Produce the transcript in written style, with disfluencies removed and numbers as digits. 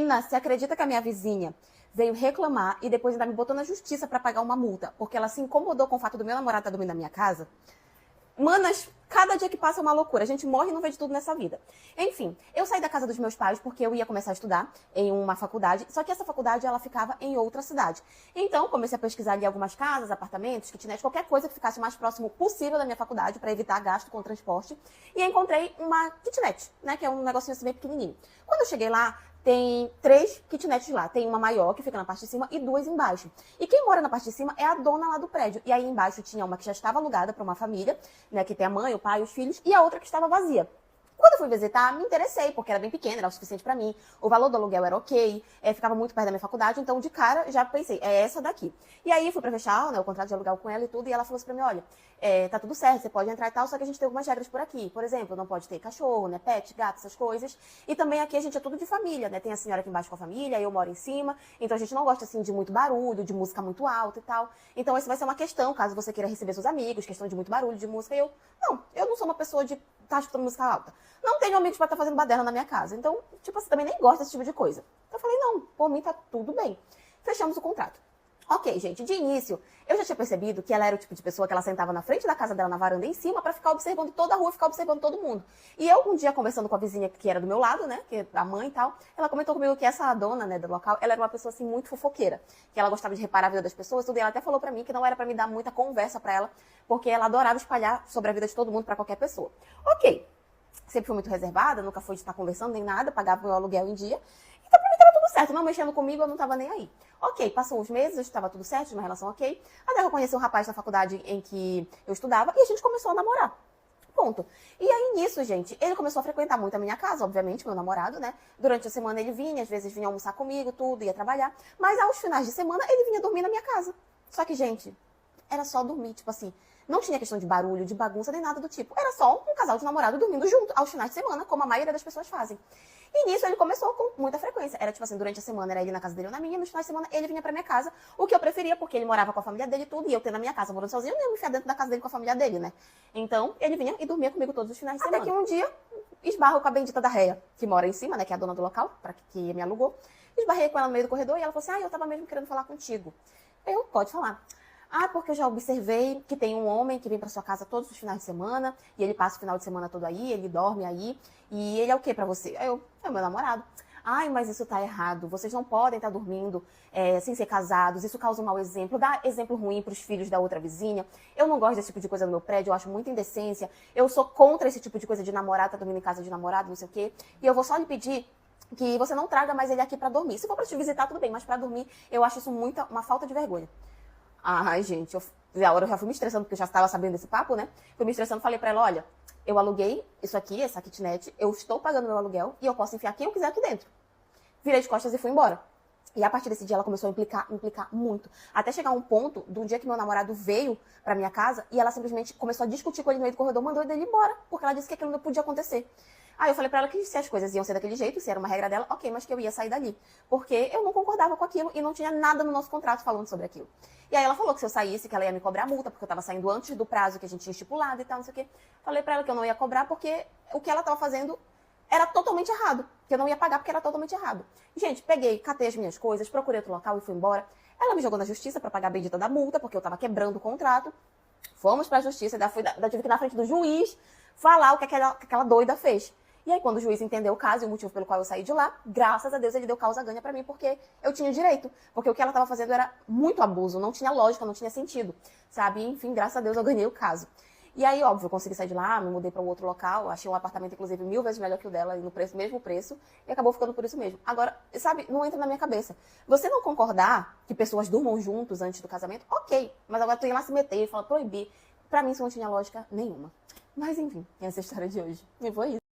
Menina, você acredita que a minha vizinha veio reclamar e depois ainda me botou na justiça pra pagar uma multa, porque ela se incomodou com o fato do meu namorado estar dormindo na minha casa? Manas, cada dia que passa é uma loucura. A gente morre e não vê de tudo nessa vida. Enfim, eu saí da casa dos meus pais porque eu ia começar a estudar em uma faculdade, só que essa faculdade ela ficava em outra cidade. Então, comecei a pesquisar ali algumas casas, apartamentos, kitnet, qualquer coisa que ficasse o mais próximo possível da minha faculdade para evitar gasto com transporte. E encontrei uma kitnet, né, que é um negocinho assim bem pequenininho. Quando eu cheguei lá, tem 3 kitnets lá. Tem uma maior, que fica na parte de cima, e 2 embaixo. E quem mora na parte de cima é a dona lá do prédio. E aí embaixo tinha uma que já estava alugada para uma família, né, que tem a mãe, o pai, os filhos, e a outra que estava vazia. Quando eu fui visitar, me interessei, porque era bem pequena, era o suficiente para mim. O valor do aluguel era ok, ficava muito perto da minha faculdade, então de cara já pensei, é essa daqui. E aí fui pra fechar, né, o contrato de aluguel com ela e tudo, e ela falou assim pra mim, olha, tá tudo certo, você pode entrar e tal, só que a gente tem algumas regras por aqui. Por exemplo, não pode ter cachorro, né, pet, gato, essas coisas. E também aqui a gente é tudo de família, né, tem a senhora aqui embaixo com a família, eu moro em cima, então a gente não gosta assim de muito barulho, de música muito alta e tal. Então isso vai ser uma questão, caso você queira receber seus amigos, questão de muito barulho, de música. E eu não sou uma pessoa de estar escutando música alta. Não tenho amigos pra estar fazendo baderna na minha casa. Então, tipo, você também nem gosta desse tipo de coisa. Então eu falei, não, por mim tá tudo bem. Fechamos o contrato. Ok, gente, de início, eu já tinha percebido que ela era o tipo de pessoa que ela sentava na frente da casa dela, na varanda em cima, pra ficar observando toda a rua, ficar observando todo mundo. E eu, um dia, conversando com a vizinha que era do meu lado, né, que é a mãe e tal, ela comentou comigo que essa dona, né, do local, ela era uma pessoa, assim, muito fofoqueira. Que ela gostava de reparar a vida das pessoas, tudo. E ela até falou pra mim que não era pra me dar muita conversa pra ela, porque ela adorava espalhar sobre a vida de todo mundo pra qualquer pessoa. Ok. Sempre fui muito reservada, nunca fui de estar conversando nem nada, pagava meu aluguel em dia. Então, pra mim tava tudo certo, não mexendo comigo, eu não tava nem aí. Ok, passou uns meses, estava tudo certo, uma relação ok. Até que eu conheci um rapaz na faculdade em que eu estudava e a gente começou a namorar. Ponto. E aí, nisso, gente, ele começou a frequentar muito a minha casa, obviamente, meu namorado, né? Durante a semana ele vinha, às vezes vinha almoçar comigo, tudo, ia trabalhar. Mas aos finais de semana ele vinha dormir na minha casa. Só que, gente, era só dormir, tipo assim, não tinha questão de barulho, de bagunça, nem nada do tipo. Era só um casal de namorado dormindo junto aos finais de semana, como a maioria das pessoas fazem. E nisso ele começou com muita frequência. Era tipo assim, durante a semana era ele na casa dele ou na minha, nos finais de semana ele vinha pra minha casa, o que eu preferia, porque ele morava com a família dele e tudo, e eu tendo na minha casa, morando sozinho, eu não ia me enfiar dentro da casa dele com a família dele, né? Então, ele vinha e dormia comigo todos os finais de semana. Até que um dia, esbarro com a bendita da Réia, que mora em cima, né, que é a dona do local, que me alugou. Esbarrei com ela no meio do corredor e ela falou assim, eu tava mesmo querendo falar contigo. Pode falar. Porque eu já observei que tem um homem que vem pra sua casa todos os finais de semana, e ele passa o final de semana todo aí, ele dorme aí, e ele é o que pra você? É o meu namorado. Mas isso tá errado, vocês não podem estar dormindo sem ser casados, isso causa um mau exemplo, dá exemplo ruim pros filhos da outra vizinha. Eu não gosto desse tipo de coisa no meu prédio, eu acho muita indecência, eu sou contra esse tipo de coisa de namorado, tá dormindo em casa de namorado, não sei o quê, e eu vou só lhe pedir que você não traga mais ele aqui pra dormir. Se for pra te visitar, tudo bem, mas pra dormir, eu acho isso uma falta de vergonha. Gente, eu já fui me estressando, porque eu já estava sabendo desse papo, né? Fui me estressando, falei pra ela, olha, eu aluguei isso aqui, essa kitnet, eu estou pagando meu aluguel e eu posso enfiar quem eu quiser aqui dentro. Virei de costas e fui embora. E a partir desse dia ela começou a implicar muito. Até chegar um ponto, do dia que meu namorado veio pra minha casa, e ela simplesmente começou a discutir com ele no meio do corredor, mandou ele embora, porque ela disse que aquilo não podia acontecer. Aí eu falei pra ela que se as coisas iam ser daquele jeito, se era uma regra dela, ok, mas que eu ia sair dali. Porque eu não concordava com aquilo e não tinha nada no nosso contrato falando sobre aquilo. E aí ela falou que se eu saísse, que ela ia me cobrar multa, porque eu tava saindo antes do prazo que a gente tinha estipulado e tal, não sei o quê. Falei pra ela que eu não ia cobrar porque o que ela tava fazendo era totalmente errado. Que eu não ia pagar porque era totalmente errado. Gente, peguei, catei as minhas coisas, procurei outro local e fui embora. Ela me jogou na justiça pra pagar a bendita da multa, porque eu tava quebrando o contrato. Fomos pra justiça, tive que ir na frente do juiz falar o que aquela doida fez. E aí, quando o juiz entendeu o caso e o motivo pelo qual eu saí de lá, graças a Deus ele deu causa ganha pra mim, porque eu tinha direito. Porque o que ela tava fazendo era muito abuso, não tinha lógica, não tinha sentido, sabe? E, enfim, graças a Deus eu ganhei o caso. E aí, óbvio, eu consegui sair de lá, me mudei pra um outro local, achei um apartamento, inclusive, 1000 vezes melhor que o dela, e no mesmo preço, e acabou ficando por isso mesmo. Agora, sabe, não entra na minha cabeça. Você não concordar que pessoas durmam juntos antes do casamento, ok. Mas agora tu ir lá se meter e falar proibir. Pra mim isso não tinha lógica nenhuma. Mas enfim, essa é a história de hoje. E foi isso.